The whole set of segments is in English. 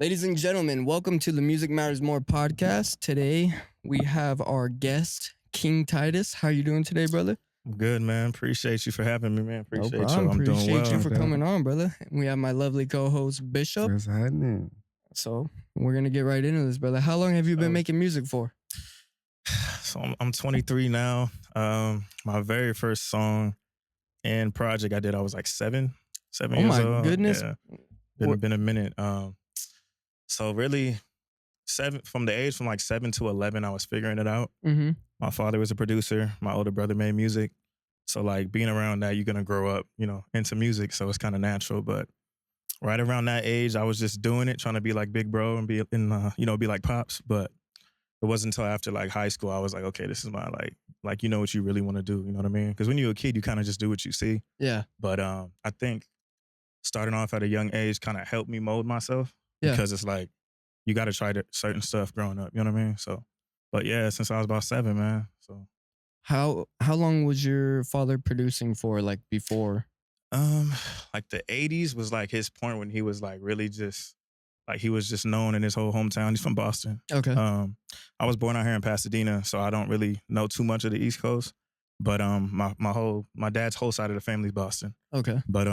Ladies and gentlemen, welcome to the Music Matters More podcast. Today we have our guest, King Titus. How you doing today, brother? I'm good, man. Appreciate you for having me, man. No Appreciate problem. you. I'm doing Appreciate well. you for coming on, brother. We have my lovely co-host, Bishop. What's happening? So we're going to get right into this, brother. How long have you been making music for? So I'm 23 now. My very first song and project I did, I was like seven years old. Oh my goodness. Yeah. Been a minute. So really from the age from like 7 to 11, I was figuring it out. Mm-hmm. My father was a producer. My older brother made music. So like being around that, you're going to grow up, into music. So it's kind of natural. But right around that age, I was just doing it, trying to be like big bro and be be like Pops. But it wasn't until after like high school, I was like, okay, this is my like, you know what you really want to do. You know what I mean? Because when you're a kid, you kind of just do what you see. Yeah. But I think starting off at a young age kind of helped me mold myself. Yeah. Because it's like, you got to try certain stuff growing up. You know what I mean? So, but yeah, since I was about 7, man. So. How long was your father producing for, like, before? Like the 80s was like his point when he was like really just like he was just known in his whole hometown. He's from Boston. Okay. I was born out here in Pasadena, so I don't really know too much of the East Coast. But my dad's whole side of the family is Boston. Okay. But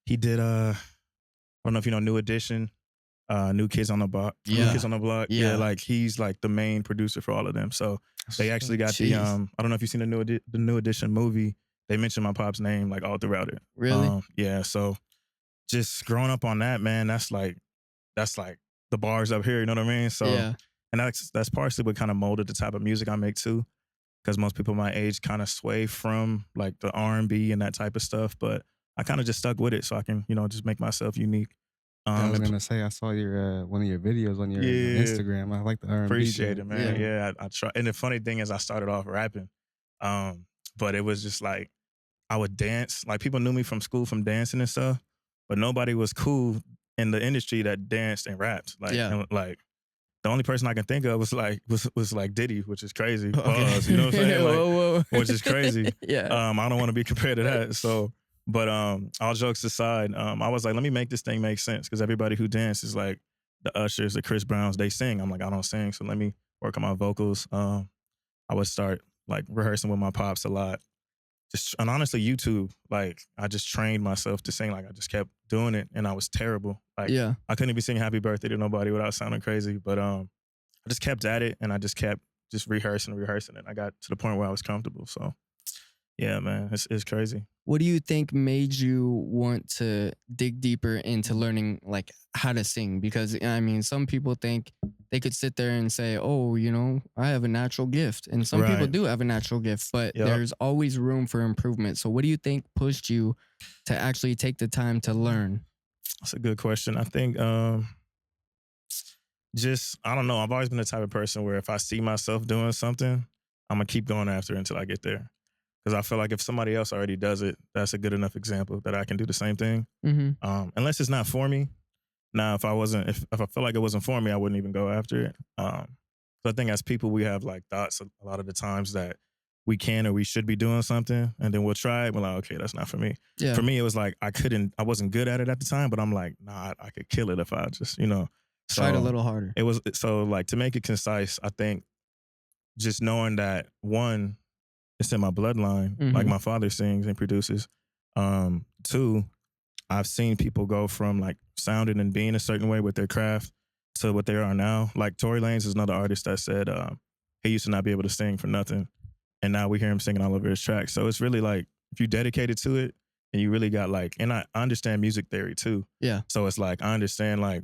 he did I don't know if you know New Edition, New Kids on the Block. Yeah. New Kids on the Block. Yeah. Like he's like the main producer for all of them. So they actually got Jeez. I don't know if you've seen the New Edition movie. They mentioned my pop's name like all throughout it. Really? Yeah. So just growing up on that, man, that's like the bars up here. You know what I mean? So Yeah. and that's partially what kind of molded the type of music I make too. Because most people my age kind of sway from like the R&B and that type of stuff, but I kind of just stuck with it so I can just make myself unique. I was gonna say I saw your one of your videos on your Instagram. I like the R&B. Appreciate it, man. Yeah. Yeah, I try. And the funny thing is, I started off rapping, but it was just like I would dance. Like people knew me from school from dancing and stuff, but nobody was cool in the industry that danced and rapped. Like, Yeah. and, like the only person I can think of was like Diddy, which is crazy. Okay. Pause, you know what I'm saying? Like, whoa. which is crazy. Yeah. I don't want to be compared to that. So, but all jokes aside, I was like, let me make this thing make sense because everybody who dances, like the Ushers, the Chris Browns, they sing. I'm like, I don't sing, so let me work on my vocals. I would start like rehearsing with my pops a lot. And honestly, YouTube, like I just trained myself to sing. Like I just kept doing it, and I was terrible. Like Yeah. I couldn't even sing "Happy Birthday" to nobody without sounding crazy. But I just kept at it, and I just kept rehearsing, and I got to the point where I was comfortable. So, yeah, man, it's crazy. What do you think made you want to dig deeper into learning like how to sing? Because I mean, some people think they could sit there and say, "Oh, I have a natural gift," and some people Right. do have a natural gift, but Yup. there's always room for improvement. So, what do you think pushed you to actually take the time to learn? That's a good question. I think I don't know. I've always been the type of person where if I see myself doing something, I'm gonna keep going after it until I get there. Because I feel like if somebody else already does it, that's a good enough example that I can do the same thing. Mm-hmm. Unless it's not for me. Now, if I feel like it wasn't for me, I wouldn't even go after it. So I think as people, we have like thoughts a lot of the times that we can or we should be doing something, and then we'll try it. We're like, okay, that's not for me. Yeah. For me, it was like I wasn't good at it at the time, but I'm like, nah, I could kill it if I just, Tried a little harder. It was so like to make it concise. I think just knowing that one, it's in my bloodline. Mhm. Like my father sings and produces. 2, I've seen people go from like sounding and being a certain way with their craft to what they are now. Like Tory Lanez is another artist that said he used to not be able to sing for nothing, and now we hear him singing all over his tracks. So it's really like if you dedicated to it and you really got like, and I understand music theory too. Yeah. So it's like I understand like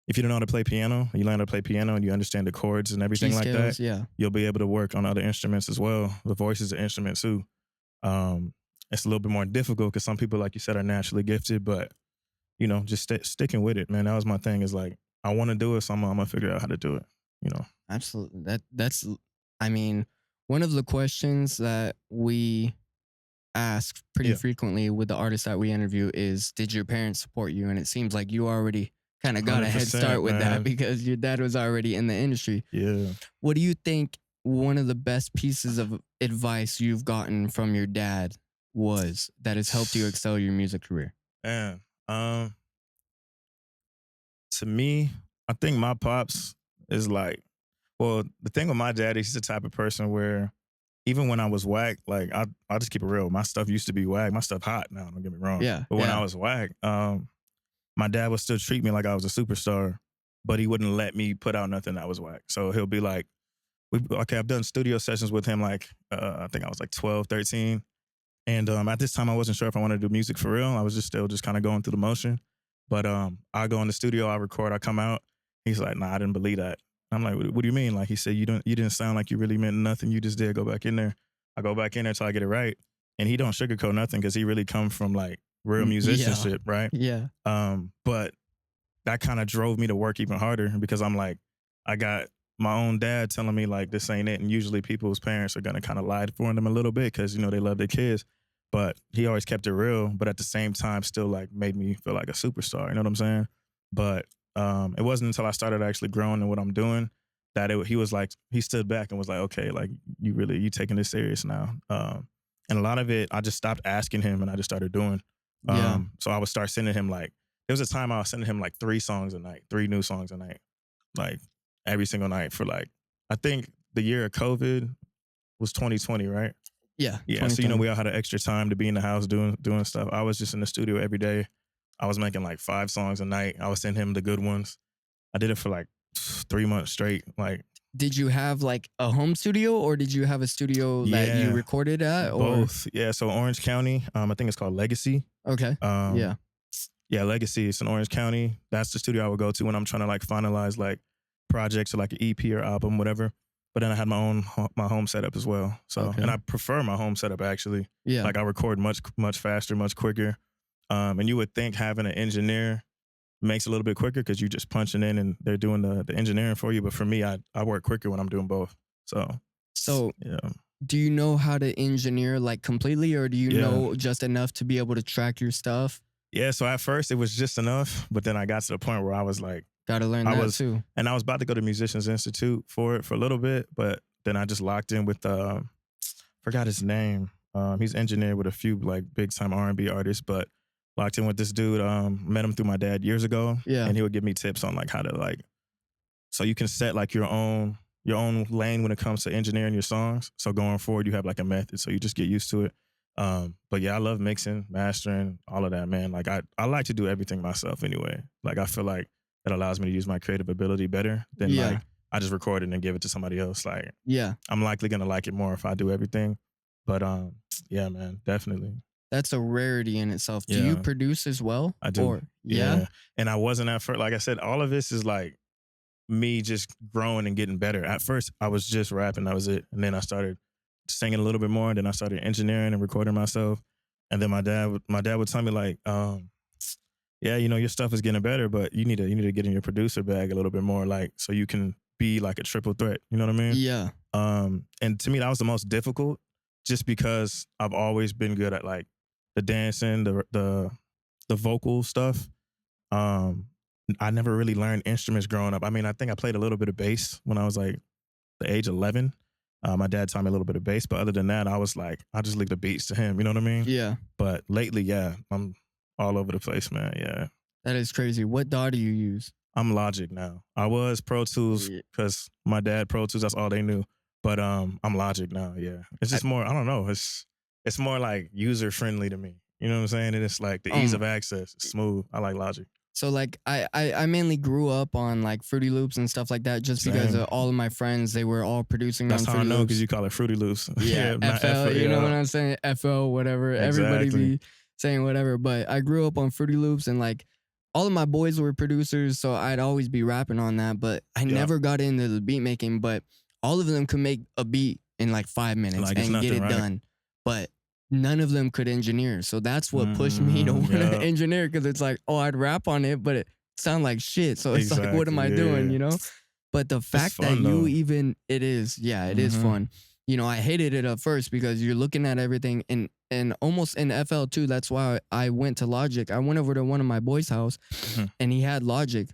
if you don't know how to play piano, you learn how to play piano and you understand the chords and everything Key like scales, that, yeah. you'll be able to work on other instruments as well. The voice is an instrument too. It's a little bit more difficult because some people, like you said, are naturally gifted, but just sticking with it, man. That was my thing. Is like I want to do it, so I'm gonna figure out how to do it. Absolutely. That's I mean, one of the questions that we ask pretty Yeah. frequently with the artists that we interview is, did your parents support you? And it seems like you already kind of got a head 100%, start with that man. because your dad was already in the industry. Yeah. What do you think one of the best pieces of advice you've gotten from your dad was that has helped you excel your music career? Man, to me, I think my pops is like, well, the thing with my daddy, he's the type of person where even when I was whack, like I'll just keep it real. My stuff used to be whack. My stuff hot now, don't get me wrong. Yeah, But when I yeah. was whack, my dad would still treat me like I was a superstar, but he wouldn't let me put out nothing that was whack. So he'll be like, okay, I've done studio sessions with him like, I think I was like 12, 13. And at this time, I wasn't sure if I wanted to do music for real. I was just still just kind of going through the motion. But I go in the studio, I record, I come out. He's like, nah, I didn't believe that. I'm like, what do you mean? Like he said, you didn't sound like you really meant nothing. You just did. Go back in there. I go back in there till I get it right. And he don't sugarcoat nothing because he really come from like real Yeah. musicianship, right? Yeah. But that kind of drove me to work even harder because I'm like, I got my own dad telling me like this ain't it. And usually people's parents are gonna kind of lie for them a little bit because you know they love their kids. But he always kept it real, but at the same time still like made me feel like a superstar. You know what I'm saying? But it wasn't until I started actually growing in what I'm doing that he was like, he stood back and was like, okay, like you taking this serious now. And a lot of it, I just stopped asking him and I just started doing. Yeah. So I would start sending him like, there was a time I was sending him like 3 songs a night, 3 new songs a night, like every single night for like, I think the year of COVID was 2020, right? Yeah. Yeah. So, you know, we all had an extra time to be in the house doing stuff. I was just in the studio every day. I was making like 5 songs a night. I was sending him the good ones. I did it for like 3 months straight. Like, Did you have like a home studio or did you have a studio that you Yeah, recorded at? Or both. Yeah. So Orange County, I think it's called Legacy. okay. Yeah. Yeah, Legacy. It's in Orange County. That's the studio I would go to when I'm trying to like finalize like projects or like an EP or album, whatever. But then I had my home setup as well. So Okay. and I prefer my home setup actually. Yeah. Like I record much faster, much quicker. And you would think having an engineer makes it a little bit quicker because you just punching in and they're doing the engineering for you. But for me, I work quicker when I'm doing both. So yeah. Do you know how to engineer like completely or do you Yeah. know just enough to be able to track your stuff? Yeah, so at first it was just enough, but then I got to the point where I was like, Got to learn I that was- too. and I was about to go to Musicians Institute for it for a little bit, but then I just locked in with forgot his name. He's engineered with a few like big time R&B artists, but locked in with this dude. Met him through my dad years ago, Yeah. and he would give me tips on like how to like, so you can set like your own lane when it comes to engineering your songs. So going forward, you have like a method, so you just get used to it. But yeah, I love mixing, mastering, all of that, man. Like I like to do everything myself anyway. Like I feel like it allows me to use my creative ability better than Yeah. like I just record it and give it to somebody else. Like Yeah. I'm likely gonna like it more if I do everything. But yeah, man, definitely. That's a rarity in itself. Do you Yeah. produce as well? I do. Or, yeah? And I wasn't at first, like I said, all of this is like me just growing and getting better. At first, I was just rapping, that was it. And then I started singing a little bit more. And then I started engineering and recording myself. And then my dad would tell me like, yeah, you know, your stuff is getting better, but you need to get in your producer bag a little bit more, like so you can be like a triple threat. You know what I mean? Yeah. And to me, that was the most difficult, just because I've always been good at like the dancing, the vocal stuff. I never really learned instruments growing up. I mean, I think I played a little bit of bass when I was like the age of 11. My dad taught me a little bit of bass, but other than that, I was like, I just leave the beats to him. You know what I mean? Yeah. But lately, yeah, I'm all over the place, man. Yeah, That is crazy. What DAW do you use? I'm Logic now. I was Pro Tools Yeah. because my dad Pro Tools, that's all they knew. But I'm Logic now. Yeah, it's just more. I don't know. It's more like user friendly to me. You know what I'm saying? And it's like the ease of access. It's smooth. I like Logic. So like I mainly grew up on like Fruity Loops and stuff like that just because Same. all of my friends, they were all producing That's on how I Fruity know, Loops. because you call it Fruity Loops. Yeah, not FL, you know yeah. what I'm saying? FL, whatever. Everybody Exactly. be saying whatever. But I grew up on Fruity Loops and like all of my boys were producers, so I'd always be rapping on that. But I never got into the beat making, but all of them could make a beat in like 5 minutes Like it's and get nothing, it right? done. But none of them could engineer. So that's what pushed me to want to yeah. engineer, because it's like, oh, I'd rap on it, but it sound like shit. So it's like, what am I Exactly, doing, yeah. you know? But the fact that fun, you though. even, it is fun. You know, I hated it at first because you're looking at everything and almost in FL too. That's why I went to Logic. I went over to one of my boys' house and he had Logic,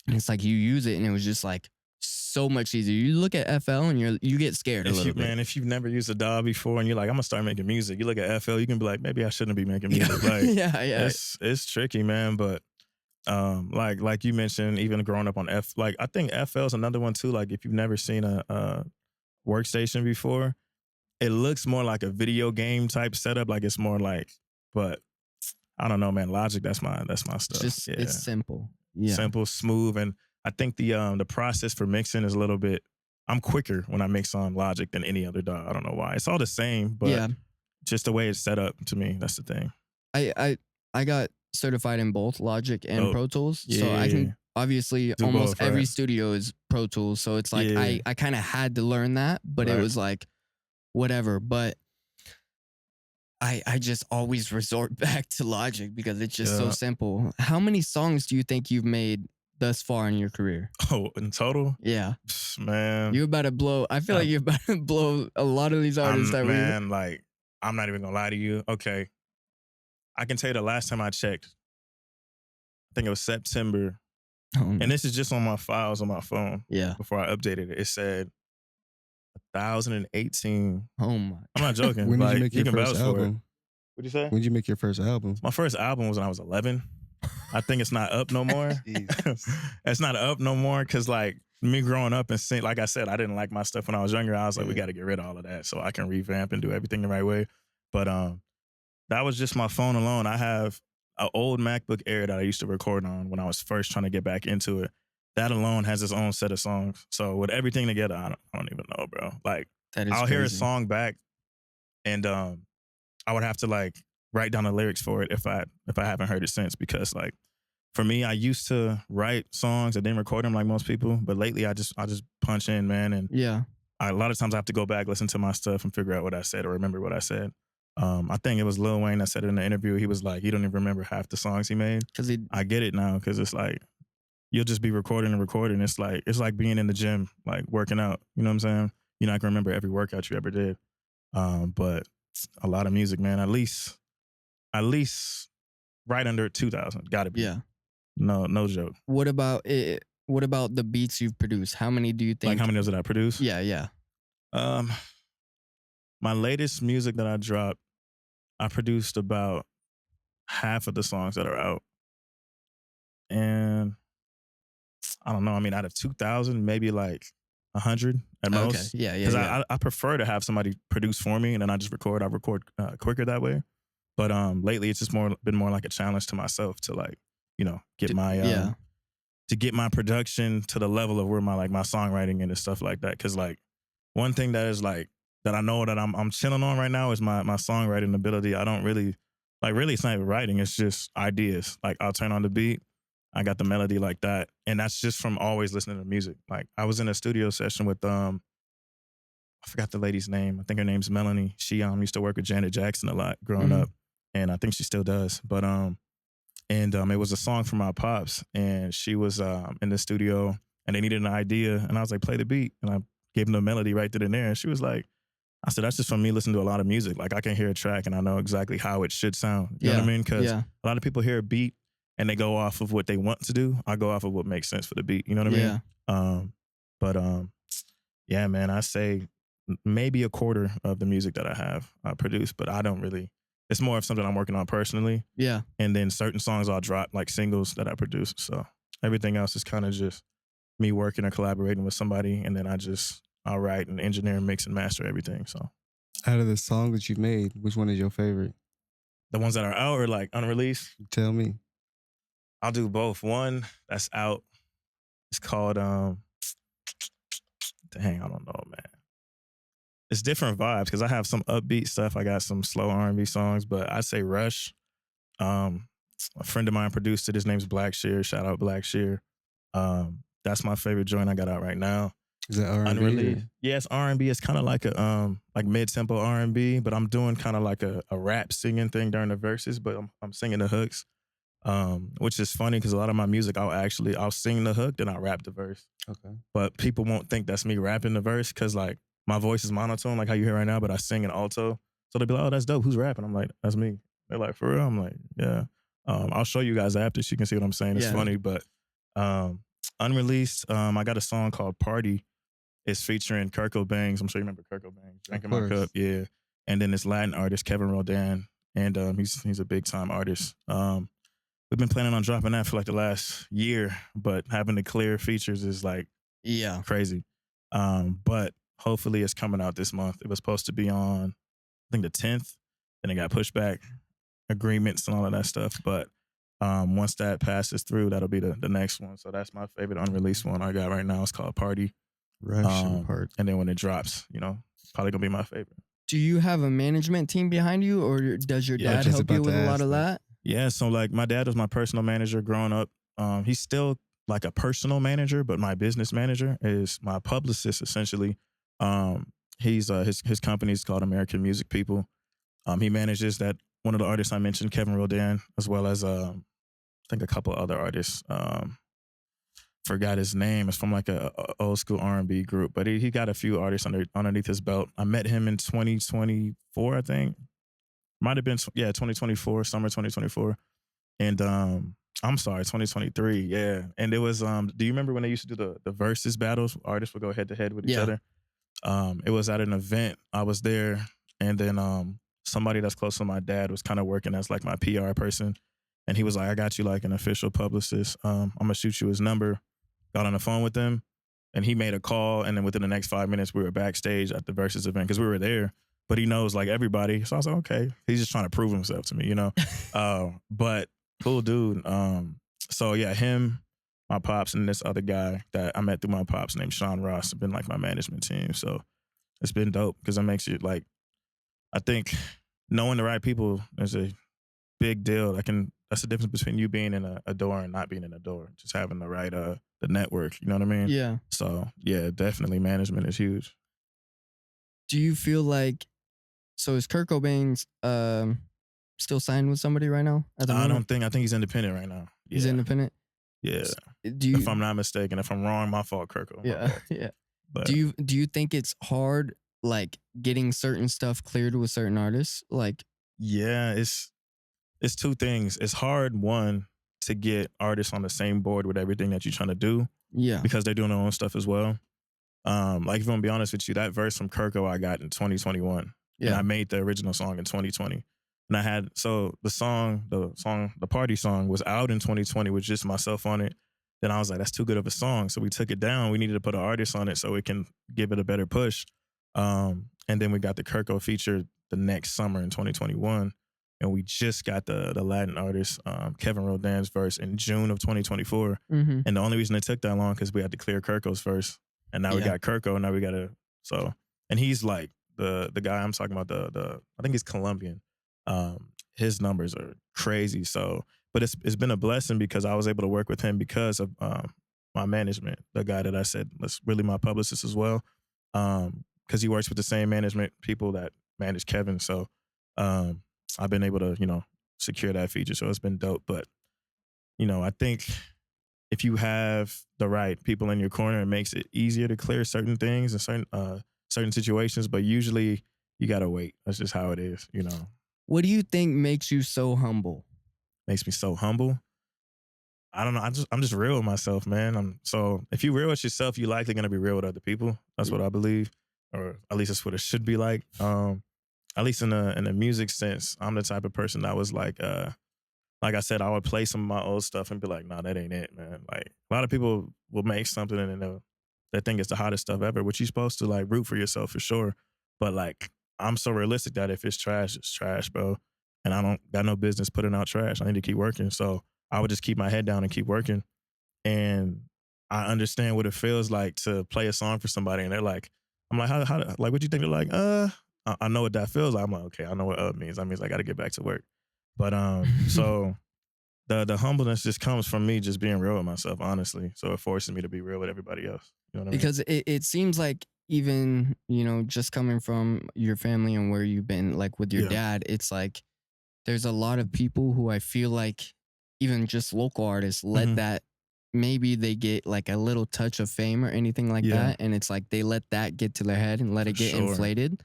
and it's like you use it and it was just like so much easier. You look at FL and you get scared a little bit. Man, if you've never used a DAW before and you're like, I'm gonna start making music, you look at FL, you can be like, maybe I shouldn't be making music. Like, yeah. it's tricky, man. But Like you mentioned, even growing up on like I think FL is another one too. Like if you've never seen a workstation before, it looks more like a video game type setup. Like it's more like, but I don't know, man. Logic, that's my It's stuff. just Yeah, it's simple. Yeah. simple, smooth, and I think the process for mixing is a little bit. I'm quicker when I mix on Logic than any other dog. I don't know why. It's all the same, but Yeah. just the way it's set up to me. That's the thing. I got certified in both Logic and Oh, Pro Tools. So I yeah. can obviously Do almost both, every right? studio is Pro Tools. So it's like Yeah. I kind of had to learn that, but it Right. was like whatever. But I just always resort back to Logic because it's just so Yeah. simple. How many songs do you think you've made thus far in your career? Oh, in total, Yeah. man. You're about to blow. I feel like I'm, you're about to blow a lot of these artists I'm that we. man. Like I'm not even gonna lie to you. Okay, I can tell you the last time I checked. I think it was September, Oh, and this is just on my files on my phone. yeah. Before I updated it, it said 1018. Oh my. I'm not joking. When did you Like make you your can first vouch for it. album? What'd you say? When did you make your first album? My first album was when I was 11. I think it's not up no more. It's not up no more because like me growing up and seeing, like I said, I didn't like my stuff when I was younger. I was like, we got to get rid of all of that so I can revamp and do everything the right way. But that was just my phone alone. I have an old MacBook Air that I used to record on when I was first trying to get back into it. That alone has its own set of songs. So with everything together, I don't even know, bro. Like That is I'll crazy. hear a song back and I would have to like write down the lyrics for it if I haven't heard it since, because like for me, I used to write songs and then record them like most people, but lately I just punch in, man, and Yeah. a lot of times I have to go back, listen to my stuff, and figure out what I said or remember what I said. I think it was Lil Wayne that said it in the interview. He was like, he don't even remember half the songs he made. Because he. I get it now because it's like you'll just be recording and recording. It's like being in the gym, like working out. You know what I'm saying? You're not gonna remember every workout you ever did. But a lot of music, man. At least right under 2,000. Got to be. Yeah. No joke. What about it? What about the beats you've produced? How many do you think? Like how many did I produce? Yeah, yeah. My latest music that I dropped, I produced about half of the songs that are out. And I don't know. I mean, out of 2,000, maybe like 100 at Okay. most. Yeah, yeah, Because yeah. I prefer to have somebody produce for me and then I just record. I record quicker that way. But lately it's just been more like a challenge to myself to like, get my yeah. to get my production to the level of where my songwriting and stuff like that. Cause like one thing that is like that I know that I'm chilling on right now is my songwriting ability. I don't really really it's not even writing, it's just ideas. Like I'll turn on the beat, I got the melody like that. And that's just from always listening to music. Like I was in a studio session with I forgot the lady's name. I think her name's Melanie. She used to work with Janet Jackson a lot growing up. And I think she still does. But it was a song from my pops, and she was in the studio, and they needed an idea, and I was like, play the beat, and I gave them the melody right then and there, and she was like, I said, that's just from me listening to a lot of music. Like I can hear a track, and I know exactly how it should sound. You know what I mean? Because Yeah. a lot of people hear a beat, and they go off of what they want to do. I go off of what makes sense for the beat. You know what I mean? Yeah. But yeah, man, I say maybe a quarter of the music that I have produced, but I don't really. It's more of something I'm working on personally. Yeah. And then certain songs I'll drop, like singles that I produce. So everything else is kind of just me working or collaborating with somebody. And then I'll write and engineer and mix and master everything. So Out of the song that you made, which one is your favorite? the ones that are out or like unreleased, Tell me. I'll do both. One that's out, it's called, dang, I don't know, man. It's different vibes because I have some upbeat stuff. I got some slow R&B songs, but I'd say Rush. A friend of mine produced it. His name's Blackshear. Shout out Blackshear. That's my favorite joint I got out right now. Is that R&B? Unreleased. Yeah, it's R&B. It's kind of like a like mid-tempo R&B, but I'm doing kind of like a rap singing thing during the verses, but I'm singing the hooks. Which is funny because a lot of my music I'll sing the hook, then I'll rap the verse. Okay. But people won't think that's me rapping the verse because like my voice is monotone, like how you hear right now, but I sing in alto. So they'll be like, oh, that's dope. Who's rapping? I'm like, that's me. They're like, for real? I'm like, yeah. I'll show you guys after so you can see what I'm saying. It's funny, but unreleased, I got a song called Party. It's featuring Kirko Bangs. I'm sure you remember Kirko Bangs. Drinking My Cup, yeah. And then this Latin artist, Kevin Rodan. And he's a big time artist. we've been planning on dropping that for like the last year, but having the clear features is like Yeah. crazy. But hopefully it's coming out this month. It was supposed to be on, I think, the 10th, and it got pushed back, agreements and all of that stuff. But once that passes through, that'll be the next one. So that's my favorite unreleased one I got right now. It's called Party. Russian part. And then when it drops, probably gonna be my favorite. Do you have a management team behind you, or does your Yeah, dad just help you about with to a lot ask of that. that? Yeah, so like my dad was my personal manager growing up. He's still like a personal manager, but my business manager is my publicist essentially. He's his company is called American Music People. He manages that one of the artists I mentioned, Kevin Rodan, as well as I think a couple other artists. Forgot his name. It's from like a old school R&B group, but he got a few artists underneath his belt. I met him in 2024, I think. Might have been 2024, summer 2024, and I'm sorry, 2023. Yeah, and it was. Do you remember when they used to do the versus battles? Artists would go head to head with each Yeah. other. It was at an event. I was there, and then somebody that's close to my dad was kind of working as like my PR person, and he was like, "I got you like an official publicist. I'm gonna shoot you his number." Got on the phone with them, and he made a call, and then within the next 5 minutes, we were backstage at the versus event because we were there. But he knows like everybody, so I was like, okay, he's just trying to prove himself to me. But cool dude. So yeah, him, my pops, and this other guy that I met through my pops named Sean Ross have been like my management team. So it's been dope because it makes you like, I think knowing the right people is a big deal. That's the difference between you being in a door and not being in a door. Just having the right the network. You know what I mean? Yeah. So yeah, definitely management is huge. Do you feel like, so is Kurt Cobain's still signed with somebody right now at the moment? I think he's independent right now. Yeah. He's independent. Yeah. Do you? If I'm not mistaken, if I'm wrong, my fault, Kirko. Yeah, yeah. But Do you think it's hard, like getting certain stuff cleared with certain artists? Like, yeah, it's two things. It's hard, one, to get artists on the same board with everything that you're trying to do yeah, because they're doing their own stuff as well. Like if I'm gonna be honest with you, that verse from Kirko I got in 2021, and yeah, I made the original song in 2020. And I had the party song was out in 2020 with just myself on it. Then I was like, that's too good of a song, so we took it down. We needed to put an artist on it so it can give it a better push. And then we got the Kirko feature the next summer in 2021, and we just got the Latin artist Kevin Rodan's verse in June of 2024. mm-hmm. And the only reason it took that long because we had to clear Kirko's first, and now we got Kirko, and now we got and he's like the guy I'm talking about. I think he's Colombian. His numbers are crazy. So, but it's been a blessing because I was able to work with him because of my management, the guy that I said was really my publicist as well. Because he works with the same management people that manage Kevin. So I've been able to, secure that feature. So it's been dope. But, I think if you have the right people in your corner, it makes it easier to clear certain things and certain situations. But usually you got to wait. That's just how it is, What do you think makes you so humble? Makes me so humble. I don't know. I'm just real with myself, man. So if you're real with yourself, you're likely gonna be real with other people. That's what I believe, or at least that's what it should be like. At least in the music sense, I'm the type of person that was like I said, I would play some of my old stuff and be like, nah, that ain't it, man. Like a lot of people will make something and they think it's the hottest stuff ever, which you're supposed to like root for yourself for sure. But like I'm so realistic that if it's trash, it's trash, bro. And I don't got no business putting out trash. I need to keep working. So I would just keep my head down and keep working. And I understand what it feels like to play a song for somebody and they're like, I'm like, how like what you think? They're like, I know what that feels like. I'm like, okay, I know what means. That means I gotta get back to work. But so the humbleness just comes from me just being real with myself, honestly. So it forces me to be real with everybody else. You know what I mean? Because it seems like even, just coming from your family and where you've been, like with your dad, it's like there's a lot of people who I feel like even just local artists let that, maybe they get like a little touch of fame or anything like that. And it's like they let that get to their head and let it get inflated.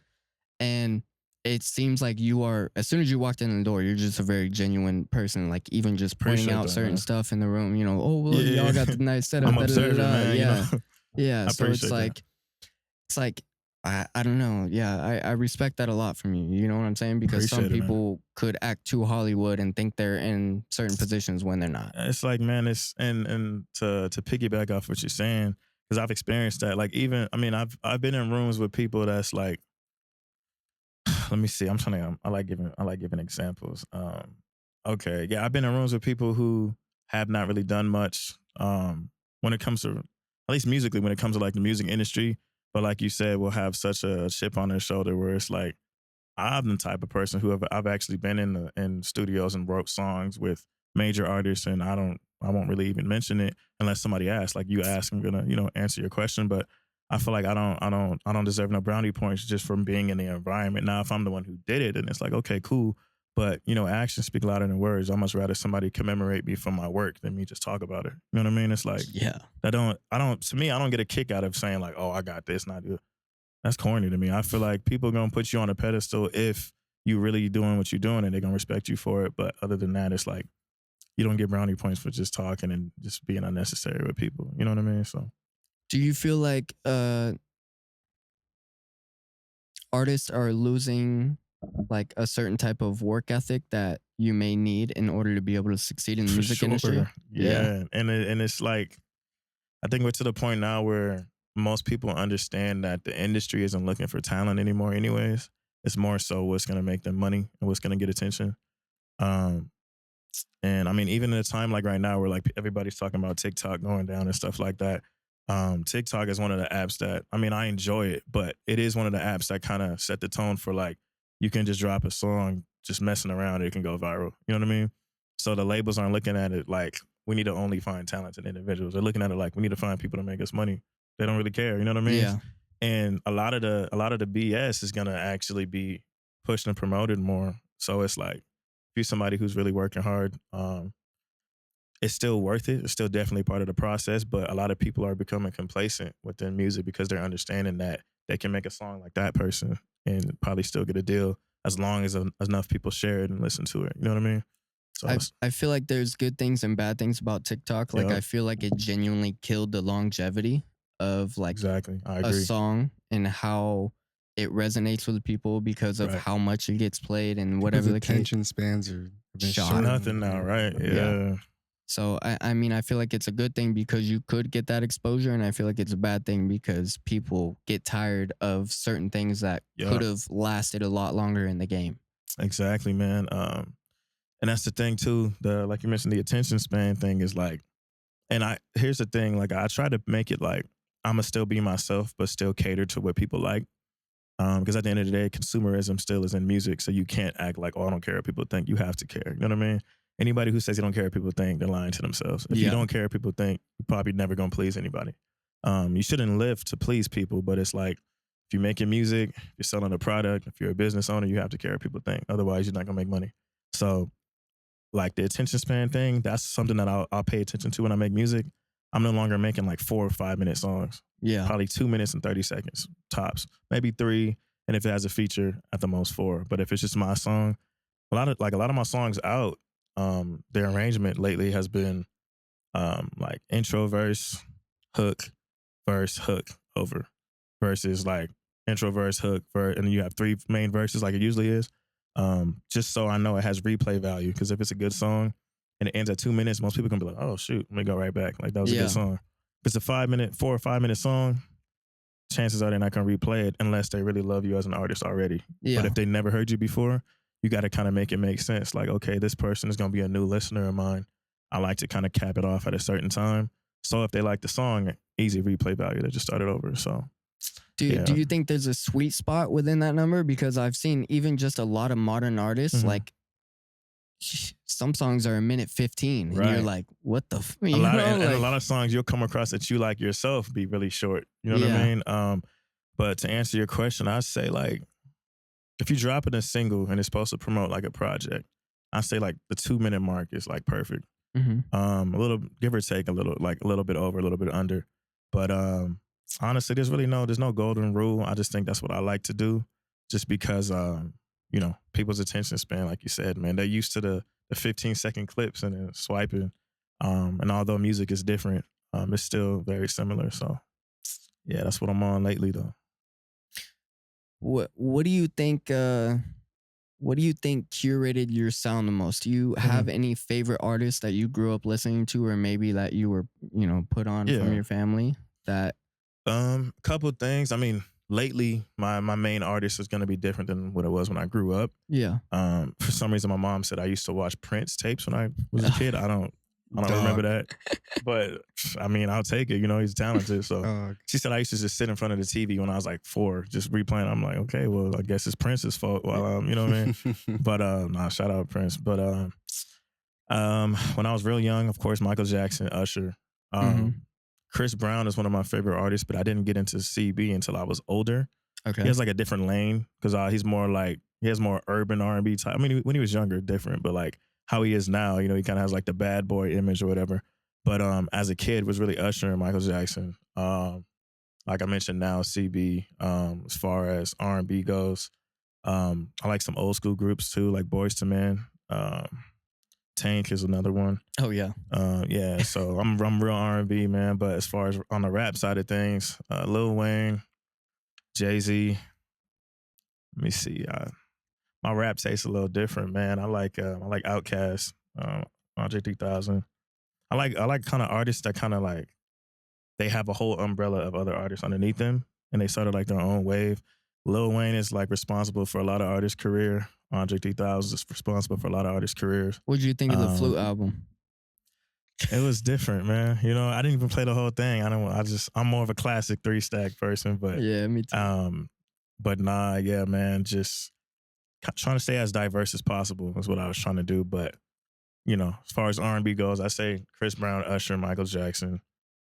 And it seems like you are, as soon as you walked in the door, you're just a very genuine person. Like even just pointing Appreciate out that, certain man. stuff in the room, oh, well, y'all got the nice setup. I'm observant, man. Yeah. I Yeah. So appreciate that. it's like, I don't know. Yeah, I respect that a lot from you. You know what I'm saying? Because some Appreciate it, man. people could act too Hollywood and think they're in certain positions when they're not. It's like, man, it's and to piggyback off what you're saying, because I've experienced that. Like, even I mean, I've been in rooms with people that's like, let me see. I'm trying to. I like giving examples. Okay, yeah, I've been in rooms with people who have not really done much. When it comes to, at least musically, when it comes to like the music industry, but like you said, will have such a chip on their shoulder where it's like, I'm the type of person who I've actually been in studios and wrote songs with major artists, and I won't really even mention it unless somebody asks. Like you ask, I'm gonna answer your question, but I feel like I don't deserve no brownie points just from being in the environment. Now, if I'm the one who did it, and it's like, okay, cool, but actions speak louder than words. I'd much rather somebody commemorate me for my work than me just talk about it. You know what I mean? It's like Yeah. to me, I don't get a kick out of saying like, oh, I got this, not do. That's corny to me. I feel like people are gonna put you on a pedestal if you really doing what you're doing, and they're gonna respect you for it. But other than that, it's like you don't get brownie points for just talking and just being unnecessary with people. You know what I mean? So Do you feel like artists are losing like a certain type of work ethic that you may need in order to be able to succeed in the for music industry? sure, Yeah. yeah. And it's like I think we're to the point now where most people understand that the industry isn't looking for talent anymore. Anyways, it's more so what's gonna make them money and what's gonna get attention. Um, And I mean, even in a time like right now where like everybody's talking about TikTok going down and stuff like that, TikTok is one of the apps that I mean I enjoy it, but it is one of the apps that kind of set the tone for like you can just drop a song just messing around, it can go viral. You know what I mean? So the labels aren't looking at it like we need to only find talented individuals. They're looking at it like we need to find people to make us money. They don't really care. You know what I mean? Yeah. And a lot of the BS is gonna actually be pushed and promoted more. So it's like if you're somebody who's really working hard, it's still worth it. It's still definitely part of the process, but a lot of people are becoming complacent within music because they're understanding that they can make a song like that person and probably still get a deal as long as enough people share it and listen to it. You know what I mean? So I feel like there's good things and bad things about TikTok. Like yeah, I feel like it genuinely killed the longevity of like exactly. I a agree. song and how it resonates with people because of Right. how much it gets played and People's whatever the case. attention spans are have been Shot. shortened. Nothing now, right? Yeah. Yeah. So I mean I feel like it's a good thing because you could get that exposure, and I feel like it's a bad thing because people get tired of certain things that Yeah. could have lasted a lot longer in the game. Exactly, man. And that's the thing too. The like you mentioned, the attention span thing is like, and here's the thing. Like I try to make it like I'ma still be myself, but still cater to what people like. Because at the end of the day, consumerism still is in music, so you can't act like, oh, I don't care what people think. You have to care. You know what I mean? Anybody who says they don't care what people think, they're lying to themselves. If you Yeah. don't care what people think, you're probably never gonna please anybody. You shouldn't live to please people, but it's like if you're making music, if you're selling a product, if you're a business owner, you have to care what people think. Otherwise, you're not gonna make money. So like the attention span thing, that's something that I'll pay attention to when I make music. I'm no longer making like 4 or 5 minute songs. Yeah. Probably 2 minutes and 30 seconds tops, maybe three. And if it has a feature, at the most four. But if it's just my song, a lot of my songs out, their arrangement lately has been like intro, verse, hook, verse, hook, over, versus like intro, verse, hook, verse, and then you have three main verses like it usually is. Just so I know it has replay value. Because if it's a good song and it ends at 2 minutes, most people can be like, "Oh shoot, let me go right back." Like that was a Yeah. good song. If it's a 5 minute, 4 or 5 minute song, chances are they're not gonna replay it unless they really love you as an artist already. Yeah. But if they never heard you before, you got to kind of make it make sense. Like, okay, this person is gonna be a new listener of mine. I like to kind of cap it off at a certain time. So if they like the song, easy replay value. They just start it over. So Do yeah. you think there's a sweet spot within that number? Because I've seen even just a lot of modern artists, Mhm. like some songs are a minute 15, and you're Right. like, what the? a You lot of, know, and a like- lot of songs you'll come across that you like yourself be really short. You know what Yeah. I mean? But to answer your question, I'd say like if you drop it a single and it's supposed to promote like a project, I say like the 2 minute mark is like perfect. Mhm. A little give or take a little bit over, a little bit under. But honestly, there's no golden rule. I just think that's what I like to do, just because people's attention span, like you said, man, they're used to the 15-second clips and then swiping. And although music is different, it's still very similar. So yeah, that's what I'm on lately though. what do you think? What do you think curated your sound the most? Do you Mhm. have any favorite artists that you grew up listening to, or maybe that you were, put on from Yeah. your family? That Couple things. I mean, lately my main artist is gonna be different than what it was when I grew up. yeah, For some reason, my mom said I used to watch Prince tapes when I was a kid. I don't remember Dog. that, but I mean, I'll take it. You know, he's talented. So Dog. she said I used to just sit in front of the TV when I was like 4, just replaying. I'm like, okay, well, I guess it's Prince's fault. Well, you know what I mean? But nah, shout out Prince. But when I was real young, of course, Michael Jackson, Usher. hmm Chris Brown is one of my favorite artists, but I didn't get into CB until I was older. He okay. has like a different lane because he's more like he has more urban R&B type. I mean, when he was younger, different, but like how he is now, you know, he kind of has like the bad boy image or whatever. But as a kid, was really Usher and Michael Jackson. Like I mentioned, now CB. As far as R&B goes, I like some old school groups too, like Boys to Men. Tank is another one. Oh yeah. Yeah, so I'm real R&B man. But as far as on the rap side of things, Lil Wayne, Jay-Z. Let me see. My rap tastes a little different, man. I like Outkast, Andre 3000. I like kind of artists that kind of like they have a whole umbrella of other artists underneath them, and they started like their own wave. Lil Wayne is like responsible for a lot of artists' career. Andre 3000 is responsible for a lot of artists' careers. What did you think of the Um, Flute album? it was different, man. You know, I didn't even play the whole thing. I'm more of a classic 3-stack person, Yeah, me too. um, but nah, yeah, man, just trying to stay as diverse as possible is what I was trying to do. But you know, as far as R&B goes, I say Chris Brown, Usher, Michael Jackson,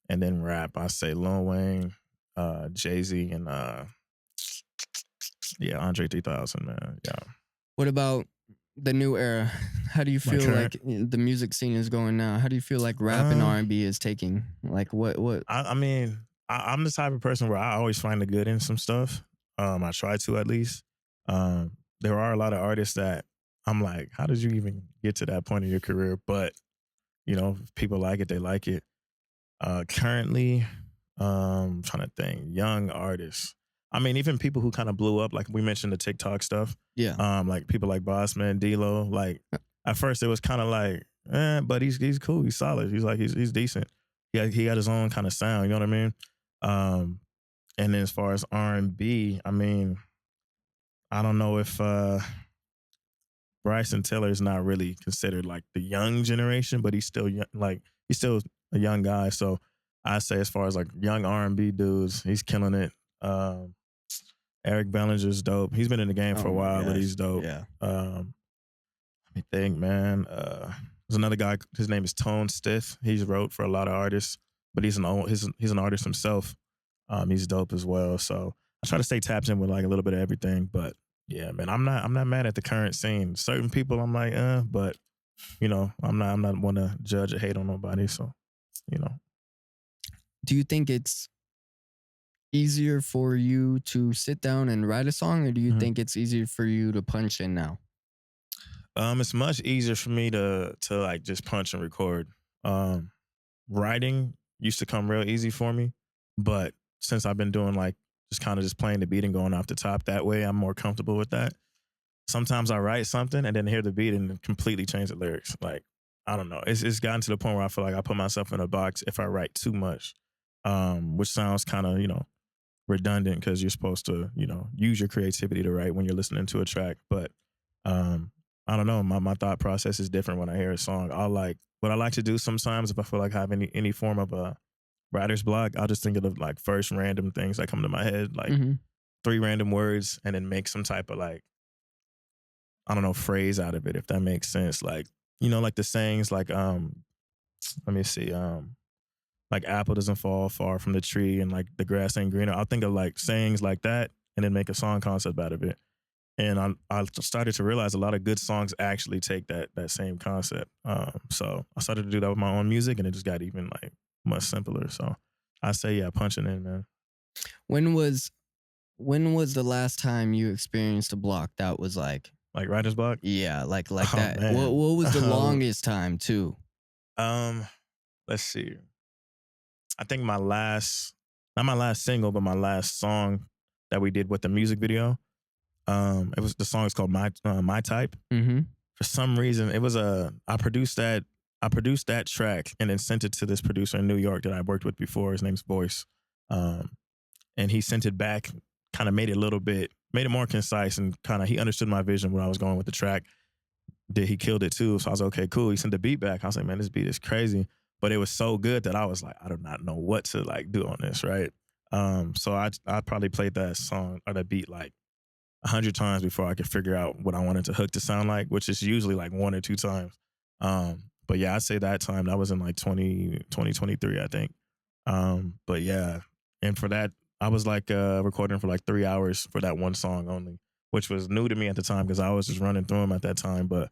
and then rap, I say Lil Wayne, Jay-Z, and yeah, Andre 3000, man. Yeah, What about the new era? How do you my feel current. like the music scene is going now? How do you feel like rap and Um, R&B is taking? Like what? I mean, I'm the type of person where I always find the good in some stuff. I try to at least. There are a lot of artists that I'm like, how did you even get to that point in your career? But you know, if people like it, they like it. Currently, trying to think, young artists. I mean, even people who kind of blew up, like we mentioned the TikTok stuff. Yeah. Like people like Bossman, D-Lo. Like at first, it was kind of like, but he's cool, he's solid, he's decent. He got his own kind of sound. You know what I mean? And then as far as R&B, I mean, I don't know if Bryson Tiller is not really considered like the young generation, but he's still young, like he's still a young guy. So I say as far as like young R&B dudes, he's killing it. Um, Eric Bellinger's dope. He's been in the game Oh for a my while, but gosh. he's dope. Yeah. Let me think, man. There's another guy. His name is Tone Stith. He's wrote for a lot of artists, but he's an artist himself. He's dope as well. So I try to stay tapped in with like a little bit of everything. But yeah, man, I'm not mad at the current scene. Certain people, I'm like, but you know, I'm not one to judge or hate on nobody. So you know, Do you think it's easier for you to sit down and write a song, or do you Mhm. think it's easier for you to punch in now? It's much easier for me to like just punch and record. Um, Writing used to come real easy for me, but since I've been doing like just kind of just playing the beat and going off the top that way, I'm more comfortable with that. Sometimes I write something and then hear the beat and completely change the lyrics. Like I don't know, it's gotten to the point where I feel like I put myself in a box if I write too much, which sounds kind of redundant because you're supposed to use your creativity to write when you're listening to a track, but um, I don't know. My thought process is different when I hear a song. What I like to do sometimes if I feel like I have any form of a writer's block, I'll just think of like first random things that come to my head, like hmm 3 random words, and then make some type of like I don't know phrase out of it, if that makes sense. Like like the sayings, like let me see, like apple doesn't fall far from the tree, and like the grass ain't greener. I'll think of like sayings like that, and then make a song concept out of it. And I started to realize a lot of good songs actually take that same concept. So I started to do that with my own music, and it just got even like much simpler. So I say, yeah, punching in, man. When was when was the last time you experienced a block that was like, Like writer's block. yeah, like Oh that? What man. what was the longest time too? Um, let's see. I think not my last single, but my last song that we did with the music video. The song is called My Type. Mm-hmm. For some reason, it was I produced that track and then sent it to this producer in New York that I worked with before. His name's Voice. And he sent it back, kind of made it more concise, and kind of he understood my vision where I was going with the track. He killed it too. So I was like, okay, cool. He sent the beat back. I was like, man, this beat is crazy. But it was so good that I was like, I do not know what to like do on this, right? So I probably played that song or that beat like 100 times before I could figure out what I wanted the hook to sound like, which is usually like 1 or 2 times. But yeah, I'd say that time, that was in like 2023, I think. But yeah, and for that, I was like recording for like 3 hours for that one song only, which was new to me at the time because I was just running through them at that time. But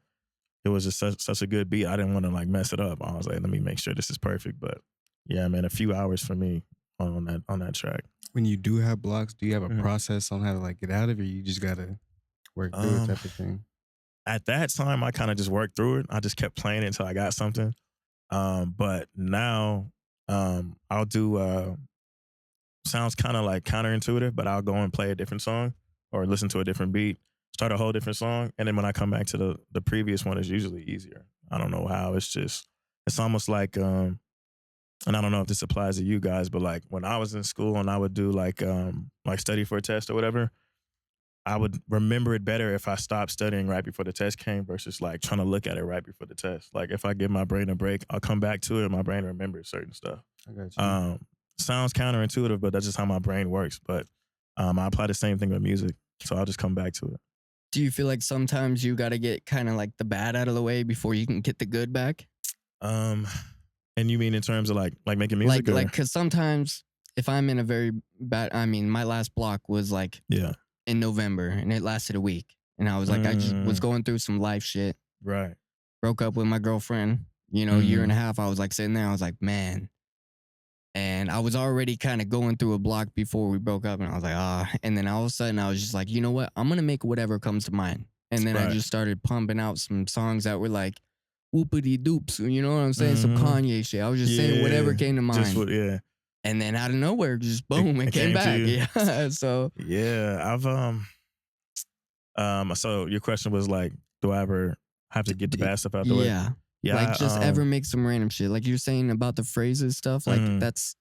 it was just such a good beat. I didn't want to like mess it up. I was like, let me make sure this is perfect. But yeah, man, a few hours for me on that track. When you do have blocks, do you have a Mhm. process on how to like get out of it? Or you just gotta work through it type of thing. At that time, I kind of just worked through it. I just kept playing it until I got something. But now I'll do sounds kind of like counterintuitive, but I'll go and play a different song or listen to a different beat, start a whole different song, and then when I come back to the previous one, it's usually easier. I don't know how. It's almost like and I don't know if this applies to you guys, but like when I was in school and I would do like study for a test or whatever, I would remember it better if I stopped studying right before the test came versus like trying to look at it right before the test. Like if I give my brain a break, I'll come back to it and my brain remembers certain stuff. I got you. Sounds counterintuitive, but that's just how my brain works. But I apply the same thing with music, so I'll just come back to it. Do you feel like sometimes you got to get kind of like the bad out of the way before you can get the good back? And you mean in terms of like making music? Because sometimes if I'm in a very bad, I mean, my last block was like yeah, in November and it lasted a week. And I was like, I just was going through some life shit. right. Broke up with my girlfriend, a year and a half. I was like sitting there, I was like, man. And I was already kind of going through a block before we broke up. And I was like, And then all of a sudden I was just like, you know what? I'm going to make whatever comes to mind. And then I Right. just started pumping out some songs that were like, whoopity doops. You know what I'm saying? Some Kanye shit. I was just saying whatever came to mind. Yeah. And then out of nowhere, just boom, it came came to back. you. Yeah. So Yeah, I've so your question was like, do I ever have to get the bad stuff out the way? yeah. Yeah. Like just ever make some random shit. Like you're saying about the phrases stuff. Like that's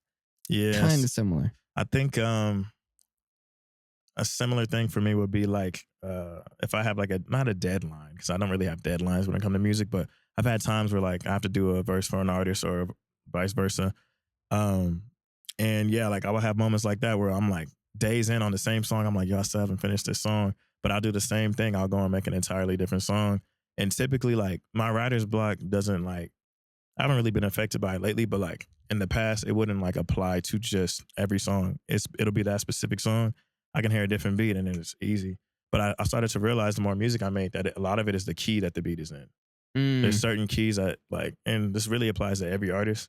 yeah, kind of similar. I think a similar thing for me would be like if I have like not a deadline, because I don't really have deadlines when it comes to music, but I've had times where like I have to do a verse for an artist or vice versa. And yeah, like I will have moments like that where I'm like days in on the same song. I'm like, yo, I still haven't finished this song, but I'll do the same thing. I'll go and make an entirely different song. And typically like my writer's block doesn't like, I haven't really been affected by it lately, but like in the past, it wouldn't like apply to just every song. It'll be that specific song. I can hear a different beat and it's easy. But I started to realize the more music I make that a lot of it is the key that the beat is in. There's certain keys that like, and this really applies to every artist.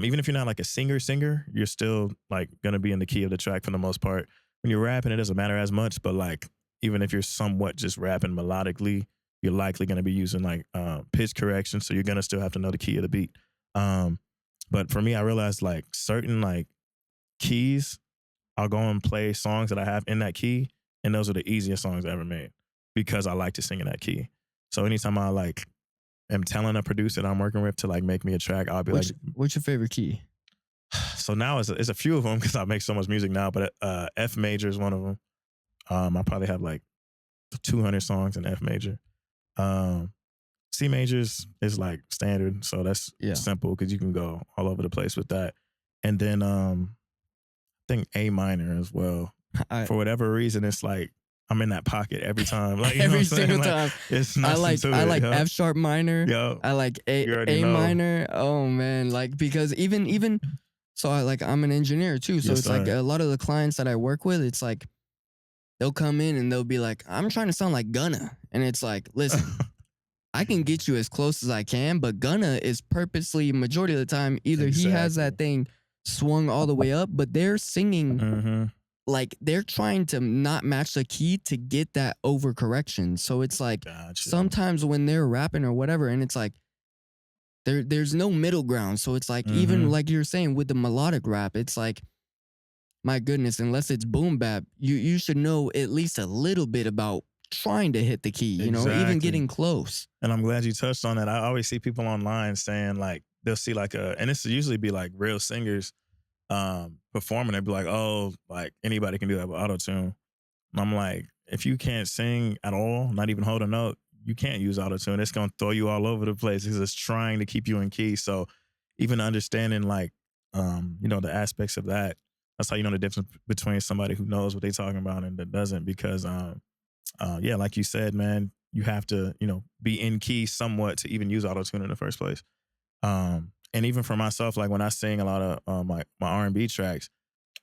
Even if you're not like a singer, you're still like gonna be in the key of the track for the most part. When you're rapping, it doesn't matter as much, but like even if you're somewhat just rapping melodically, you're likely gonna be using like pitch correction, so you're gonna still have to know the key of the beat. But for me, I realized like certain like keys, I'll go and play songs that I have in that key, and those are the easiest songs I ever made because I like to sing in that key. So anytime I like am telling a producer that I'm working with to like make me a track, I'll be What's your favorite key? So now it's a few of them because I make so much music now, but F major is one of them. I probably have like 200 songs in F major. C majors is like standard, so that's simple because you can go all over the place with that. And then I think A minor as well. For whatever reason, it's like I'm in that pocket every time. Like every single time. It's I like F sharp minor. Yo, I like A minor. Oh man, like because even so I'm an engineer too. So it's like a lot of the clients that I work with, it's like they'll come in and they'll be like, I'm trying to sound like Gunna. And it's like, listen, I can get you as close as I can, but Gunna is purposely, majority of the time, either he has that thing swung all the way up, but they're singing like they're trying to not match the key to get that overcorrection. So it's like sometimes when they're rapping or whatever, and it's like there's no middle ground. So it's like even like you're saying with the melodic rap, it's like my goodness, unless it's boom bap, you should know at least a little bit about trying to hit the key, you know, even Exactly. getting close. And I'm glad you touched on that. I always see people online saying like they'll see like and this will usually be like real singers performing. They'll be like, oh, like anybody can do that with auto tune. And I'm like, if you can't sing at all, not even hold a note, you can't use auto tune. It's gonna throw you all over the place because it's trying to keep you in key. So even understanding like you know, the aspects of that, that's how you know the difference between somebody who knows what they're talking about and that doesn't. Because yeah, like you said, man, you have to, you know, be in key somewhat to even use auto tune in the first place. And even for myself, like when I sing a lot of my R&B tracks,